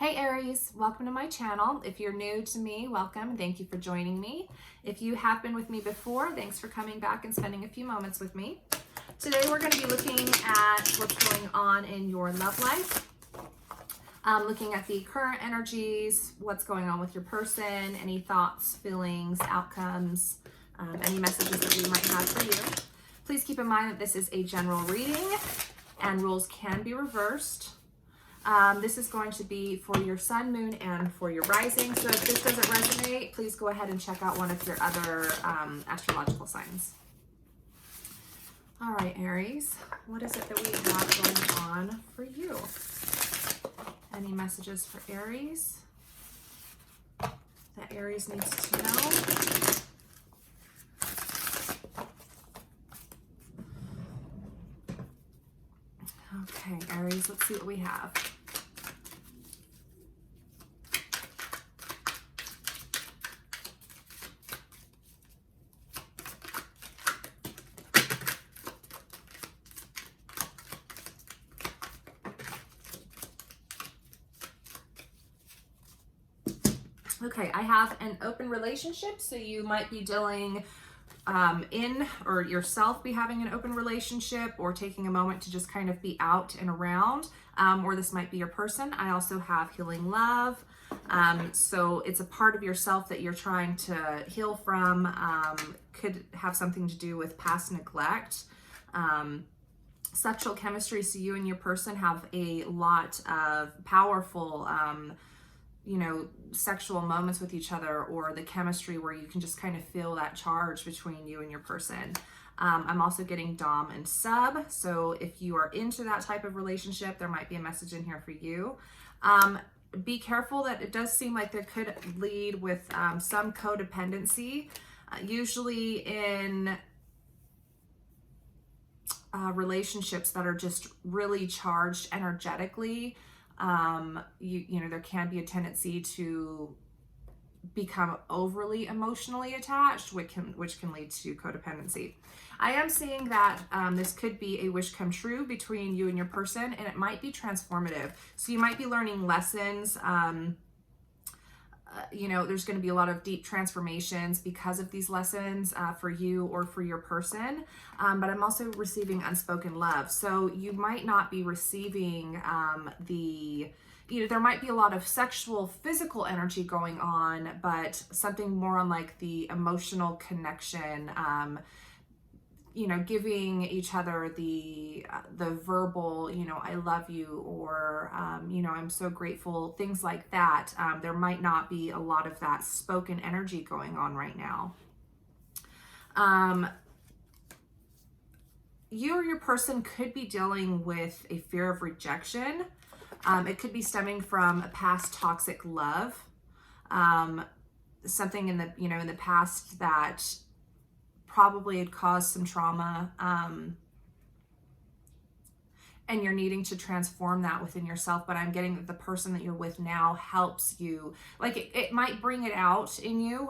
Hey Aries, welcome to my channel. If you're new to me, welcome and thank you for joining me. If you have been with me before, thanks for coming back and spending a few moments with me. Today we're going to be looking at what's going on in your love life. Looking at the current energies, what's going on with your person, any thoughts, feelings, outcomes, any messages that we might have for you. Please keep in mind that this is a general reading and rules can be reversed. This is going to be for your sun, moon, and for your rising. So if this doesn't resonate, please go ahead and check out one of your other astrological signs. All right, Aries, what is it that we have going on for you? Any messages for Aries that Aries needs to know? Okay, Aries, let's see what we have. Okay, I have an open relationship, so you might be dealing in or yourself be having an open relationship or taking a moment to just kind of be out and around, or this might be your person. I also have healing love. So it's a part of yourself that you're trying to heal from. Could have something to do with past neglect. Sexual chemistry, so you and your person have a lot of powerful sexual moments with each other, or the chemistry where you can just kind of feel that charge between you and your person. I'm also getting dom and sub. So if you are into that type of relationship, there might be a message in here for you. Be careful that it does seem like there could lead with some codependency, usually in relationships that are just really charged energetically. There can be a tendency to become overly emotionally attached, which can lead to codependency. I am seeing that this could be a wish come true between you and your person, and it might be transformative. So you might be learning lessons. There's going to be a lot of deep transformations because of these lessons for you or for your person. But I'm also receiving unspoken love. So you might not be receiving there might be a lot of sexual, physical energy going on, but something more on like the emotional connection, giving each other the verbal, I love you, or, I'm so grateful, things like that. There might not be a lot of that spoken energy going on right now. You or your person could be dealing with a fear of rejection. It could be stemming from a past toxic love. Something in the past that probably had caused some trauma, and you're needing to transform that within yourself. But I'm getting that the person that you're with now helps you. Like it might bring it out in you.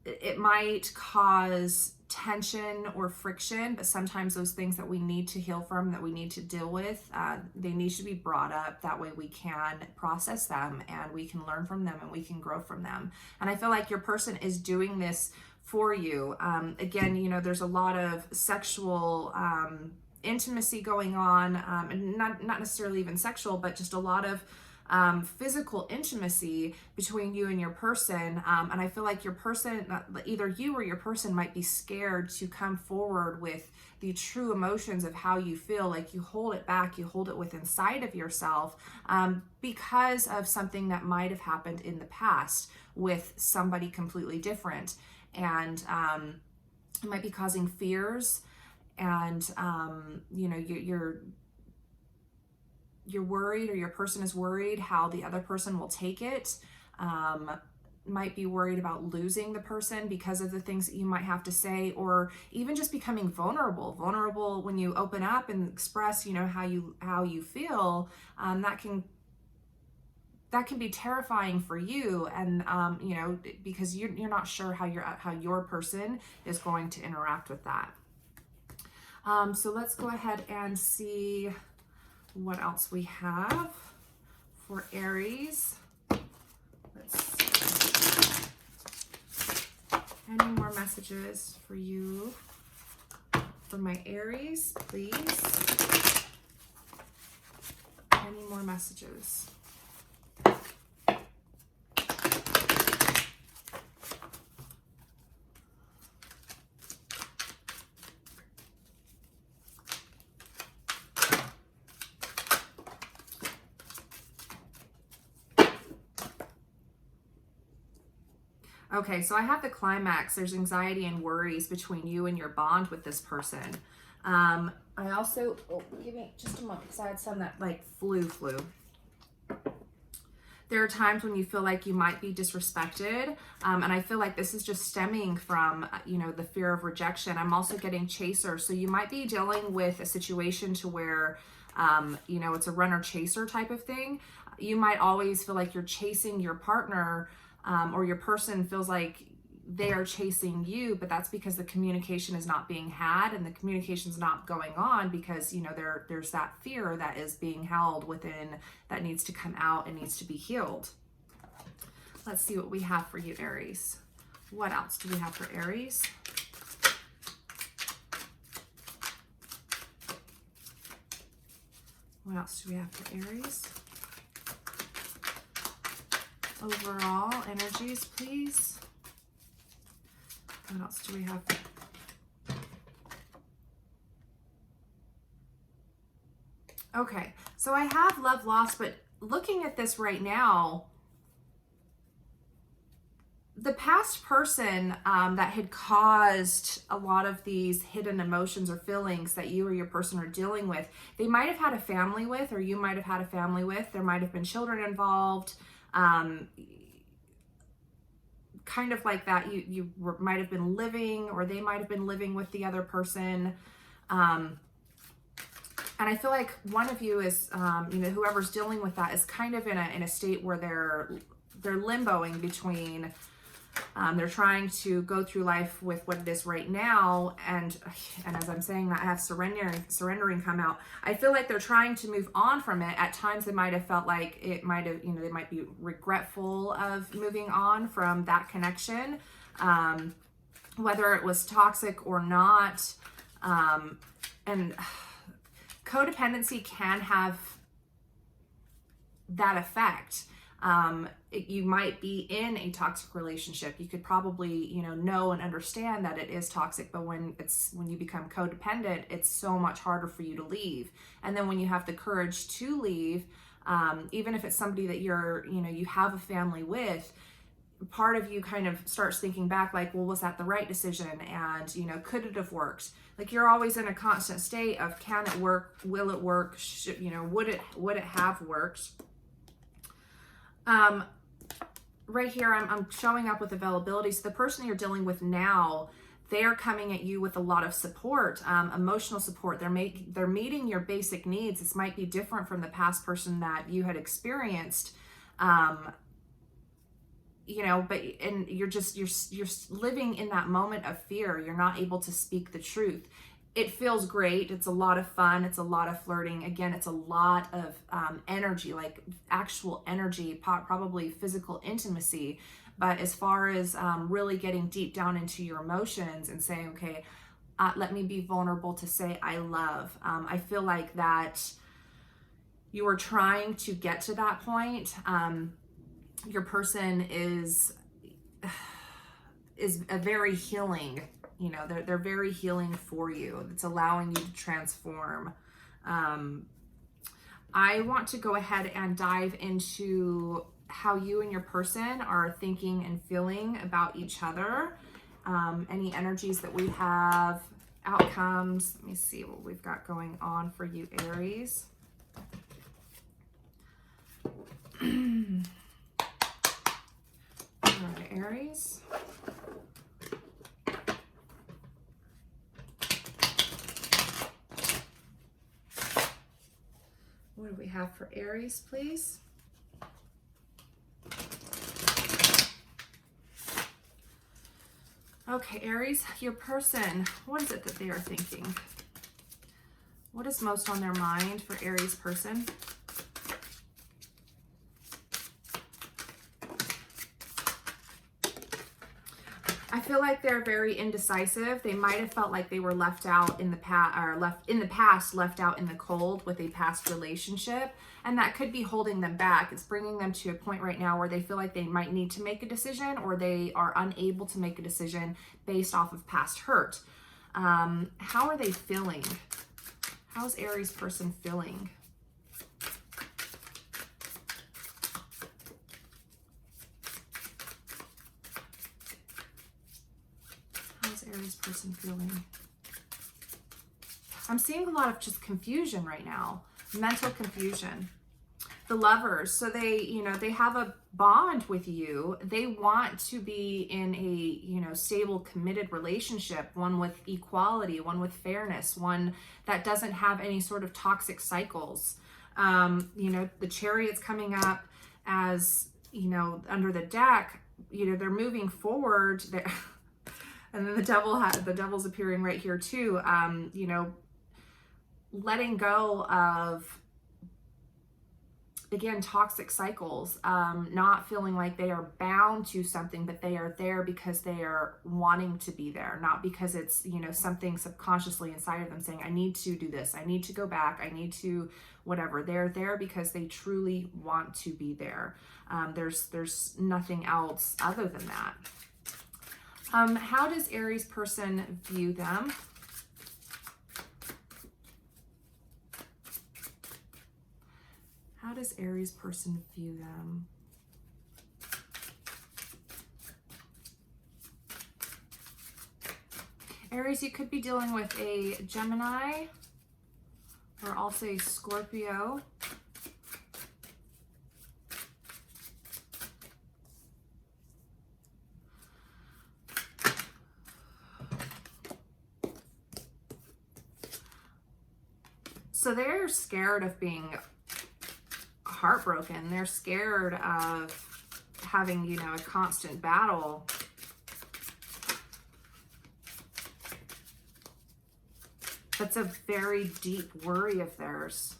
It might cause tension or friction, but sometimes those things that we need to heal from, that we need to deal with, they need to be brought up. That way we can process them and we can learn from them and we can grow from them. And I feel like your person is doing this for you. Again, there's a lot of sexual intimacy going on, and not necessarily even sexual, but just a lot of physical intimacy between you and your person. And I feel like your person, either you or your person, might be scared to come forward with the true emotions of how you feel. Like you hold it back, you hold it within inside of yourself, because of something that might have happened in the past with somebody completely different. And it might be causing fears, and you're worried, or your person is worried how the other person will take it. Might be worried about losing the person because of the things that you might have to say, or even just becoming vulnerable when you open up and express how you feel. That can be terrifying for you, and because you're not sure how your person is going to interact with that. So let's go ahead and see what else we have for Aries. Let's see. Any more messages for you? For my Aries, please. Any more messages? Okay, so I have the climax. There's anxiety and worries between you and your bond with this person. I also, give me just a moment because I had some that like flew. There are times when you feel like you might be disrespected, and I feel like this is just stemming from, you know, the fear of rejection. I'm also getting chaser, so you might be dealing with a situation to where, you know, it's a runner-chaser type of thing. You might always feel like you're chasing your partner, or your person feels like they are chasing you, but that's because the communication is not being had and the communication is not going on because, you know, there's that fear that is being held within that needs to come out and needs to be healed. Let's see what we have for you, Aries. What else do we have for Aries? What else do we have for Aries? Overall energies, please. What else do we have? Okay, so I have love lost, but looking at this right now, the past person that had caused a lot of these hidden emotions or feelings that you or your person are dealing with, they might have had a family with, or you might have had a family with. There might have been children involved. Kind of like that, you might have been living, or they might have been living with the other person. And I feel like one of you is, you know, whoever's dealing with that is kind of in a state where they're limboing between, they're trying to go through life with what it is right now, and as I'm saying that, I have surrendering come out. I feel like they're trying to move on from it. At times they might have felt like it might have, you know, they might be regretful of moving on from that connection, whether it was toxic or not. And codependency can have that effect. You might be in a toxic relationship. You could probably, you know and understand that it is toxic, but when you become codependent, it's so much harder for you to leave. And then when you have the courage to leave, even if it's somebody that you have a family with, part of you kind of starts thinking back like, well, was that the right decision? And, you know, could it have worked? Like, you're always in a constant state of, can it work? Will it work? Would it have worked? Right here, I'm showing up with availability. So the person you're dealing with now, they're coming at you with a lot of support, emotional support. They're meeting your basic needs. This might be different from the past person that you had experienced, but you're living in that moment of fear. You're not able to speak the truth. It feels great. It's a lot of fun. It's a lot of flirting. Again, it's a lot of energy, like actual energy, probably physical intimacy. But as far as really getting deep down into your emotions and saying, okay, let me be vulnerable to say I love. I feel like that you are trying to get to that point. Your person is a very healing. They're very healing for you. It's allowing you to transform. I want to go ahead and dive into how you and your person are thinking and feeling about each other. Any energies that we have, outcomes. Let me see what we've got going on for you, Aries. All right, Aries. What do we have for Aries, please? Okay, Aries, your person, what is it that they are thinking? What is most on their mind for Aries person? I feel like they're very indecisive. They might have felt like they were left out in the past, or left out in the cold with a past relationship. And that could be holding them back. It's bringing them to a point right now where they feel like they might need to make a decision, or they are unable to make a decision based off of past hurt. How are they feeling? How's Aries person feeling? How's Aries person feeling? I'm seeing a lot of just confusion right now. Mental confusion. The Lovers, so they, you know, they have a bond with you. They want to be in a, you know, stable, committed relationship, one with equality, one with fairness, one that doesn't have any sort of toxic cycles. You know, the Chariot's coming up as, you know, under the deck. You know, they're moving forward. And then the devil's appearing right here too. You know, letting go of, again, toxic cycles, not feeling like they are bound to something, but they are there because they are wanting to be there, not because it's, you know, something subconsciously inside of them saying, I need to do this, I need to go back, I need to whatever. They're there because they truly want to be there. There's nothing else other than that. How does Aries person view them? How does Aries person view them? Aries, you could be dealing with a Gemini or also a Scorpio. So they're scared of being heartbroken. They're scared of having, you know, a constant battle. That's a very deep worry of theirs.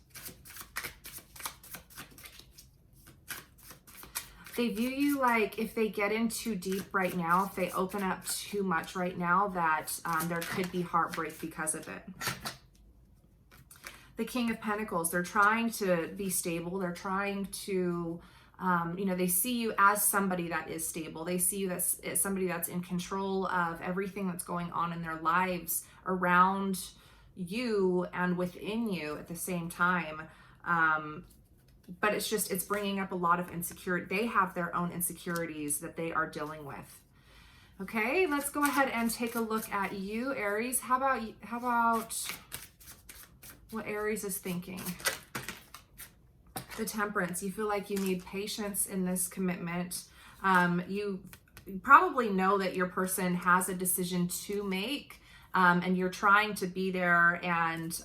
They view you like, if they get in too deep right now, if they open up too much right now, that there could be heartbreak because of it. The King of Pentacles, they're trying to be stable. They're trying to, you know, they see you as somebody that is stable. They see you as somebody that's in control of everything that's going on in their lives around you and within you at the same time. But it's just, it's bringing up a lot of insecurity. They have their own insecurities that they are dealing with. Okay, let's go ahead and take a look at you, Aries. How about what Aries is thinking? The Temperance, you feel like you need patience in this commitment. You probably know that your person has a decision to make, and you're trying to be there, and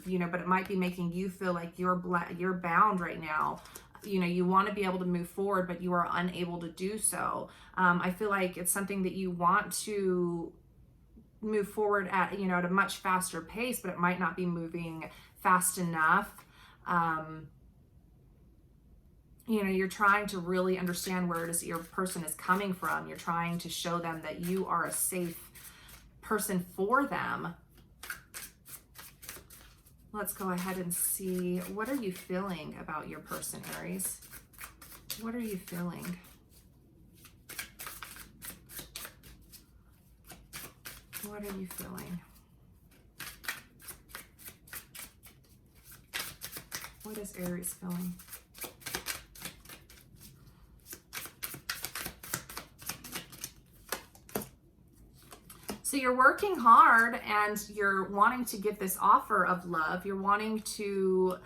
you know, but it might be making you feel like you're bound right now. You know, you want to be able to move forward, but you are unable to do so. I feel like it's something that you want to move forward at, you know, at a much faster pace, but it might not be moving fast enough. You know, you're trying to really understand where it is your person is coming from. You're trying to show them that you are a safe person for them. Let's go ahead and see, what are you feeling about your person, Aries? What are you feeling? What are you feeling? What is Aries feeling? So you're working hard and you're wanting to get this offer of love. You're wanting to,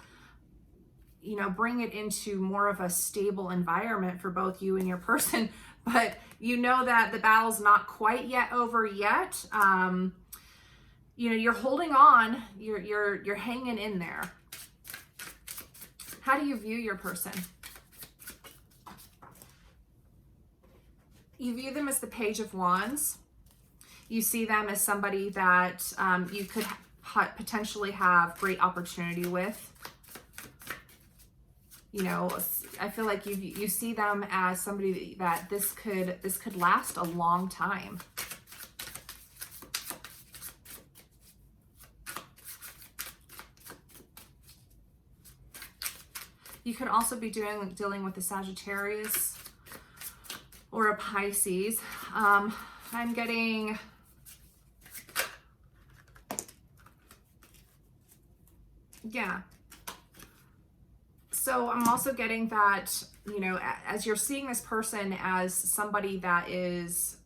you know, bring it into more of a stable environment for both you and your person. But you know that the battle's not quite yet over yet. You know, you're holding on. You're hanging in there. How do you view your person? You view them as the Page of Wands. You see them as somebody that you could potentially have great opportunity with. You know, I feel like you see them as somebody that this could last a long time. You could also be dealing with a Sagittarius or a Pisces. I'm getting so I'm also getting that, you know, as you're seeing this person as somebody that is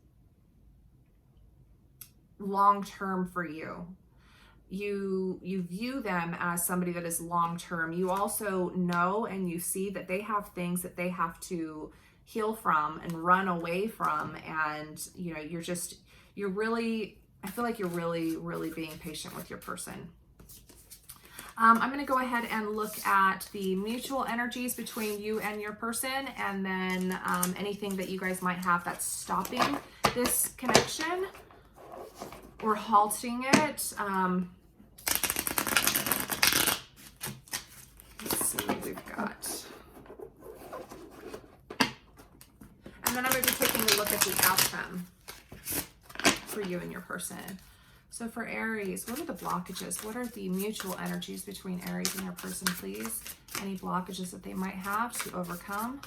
long-term for you, you view them as somebody that is long-term. You also know and you see that they have things that they have to heal from and run away from, and you know, you're really, I feel like you're really being patient with your person. I'm going to go ahead and look at the mutual energies between you and your person, and then anything that you guys might have that's stopping this connection or halting it. Let's see what we've got. And then I'm going to be taking a look at the outcome for you and your person. So for Aries, what are the blockages? What are the mutual energies between Aries and your person, please? Any blockages that they might have to overcome?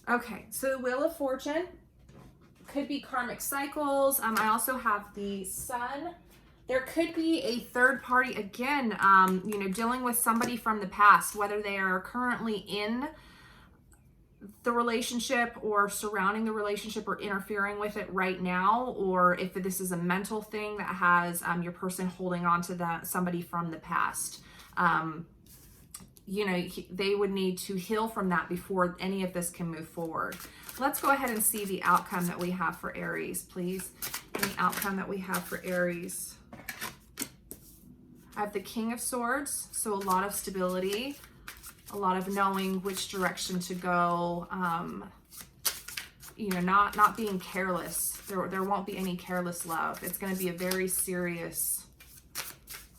Okay, so the Wheel of Fortune could be karmic cycles. I also have the Sun. There could be a third party, again, you know, dealing with somebody from the past, whether they are currently in the relationship or surrounding the relationship or interfering with it right now, or if this is a mental thing that has your person holding on to somebody from the past. You know, they would need to heal from that before any of this can move forward. Let's go ahead and see the outcome that we have for Aries, please. And the outcome that we have for Aries. I have the King of Swords, so a lot of stability, a lot of knowing which direction to go, you know, not being careless. There won't be any careless love. It's going to be a very serious.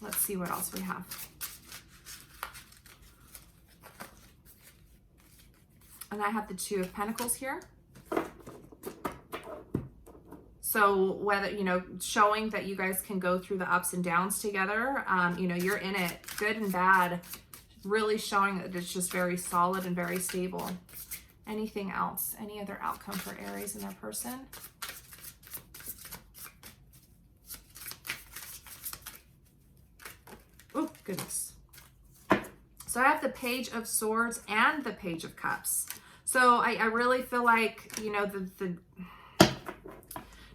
Let's see what else we have. And I have the Two of Pentacles here. So whether, you know, showing that you guys can go through the ups and downs together, you know, you're in it, good and bad, really showing that it's just very solid and very stable. Anything else? Any other outcome for Aries and their person? Oh, goodness. So I have the Page of Swords and the Page of Cups. So I really feel like, you know, the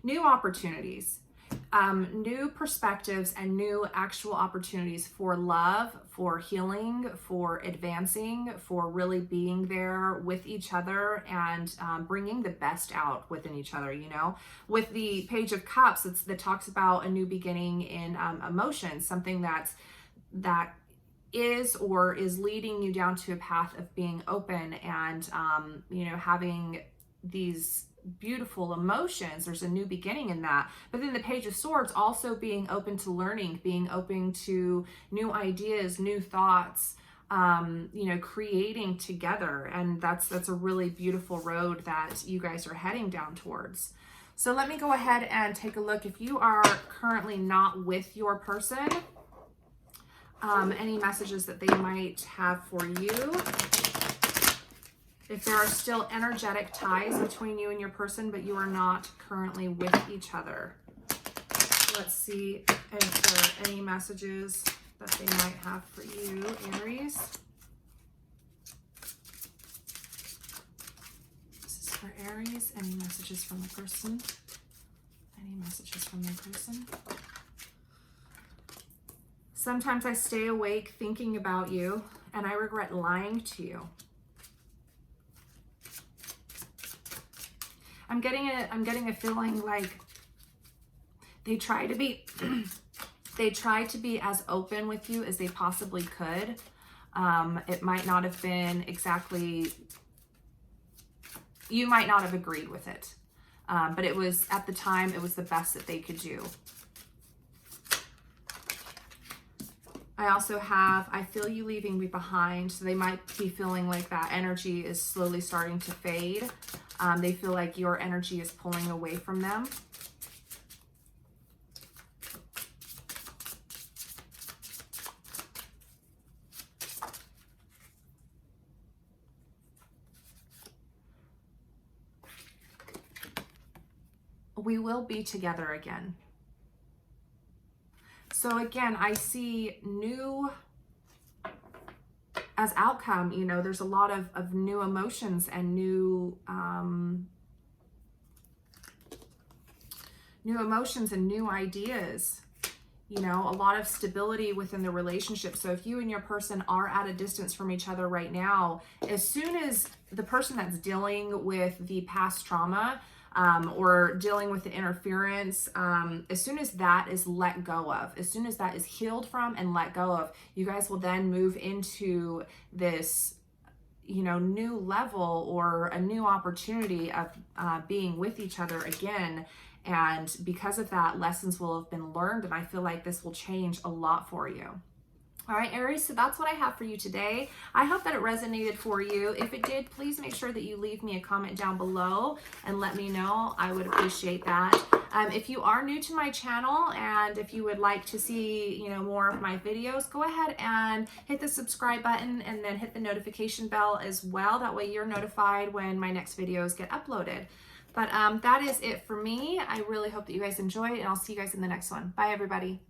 new opportunities, new perspectives, and new actual opportunities for love, for healing, for advancing, for really being there with each other and bringing the best out within each other, you know. With the Page of Cups, that talks about a new beginning in emotions, something that is or is leading you down to a path of being open and, you know, having these beautiful emotions. There's a new beginning in that. But then the Page of Swords also being open to learning, being open to new ideas, new thoughts, you know, creating together. And that's a really beautiful road that you guys are heading down towards. So let me go ahead and take a look. If you are currently not with your person, any messages that they might have for you. If there are still energetic ties between you and your person, but you are not currently with each other. Let's see if there are any messages that they might have for you, Aries. This is for Aries. Any messages from the person? Any messages from their person? Sometimes I stay awake thinking about you, and I regret lying to you. I'm getting a feeling like they try to be as open with you as they possibly could. It might not have been exactly, you might not have agreed with it, but it was, at the time, it was the best that they could do. I also have, I feel you leaving me behind. So they might be feeling like that energy is slowly starting to fade. They feel like your energy is pulling away from them. we will be together again. So again, I see new as outcome, you know, there's a lot of new emotions and new emotions and new ideas, you know, a lot of stability within the relationship. So if you and your person are at a distance from each other right now, as soon as the person that's dealing with the past trauma or dealing with the interference, as soon as that is let go of, as soon as that is healed from and let go of, you guys will then move into this, you know, new level or a new opportunity of being with each other again. And because of that, lessons will have been learned, and I feel like this will change a lot for you. All right, Aries, so that's what I have for you today. I hope that it resonated for you. If it did, please make sure that you leave me a comment down below and let me know. I would appreciate that. If you are new to my channel and if you would like to see, you know, more of my videos, go ahead and hit the subscribe button and then hit the notification bell as well. That way you're notified when my next videos get uploaded. But that is it for me. I really hope that you guys enjoyed, and I'll see you guys in the next one. Bye, everybody.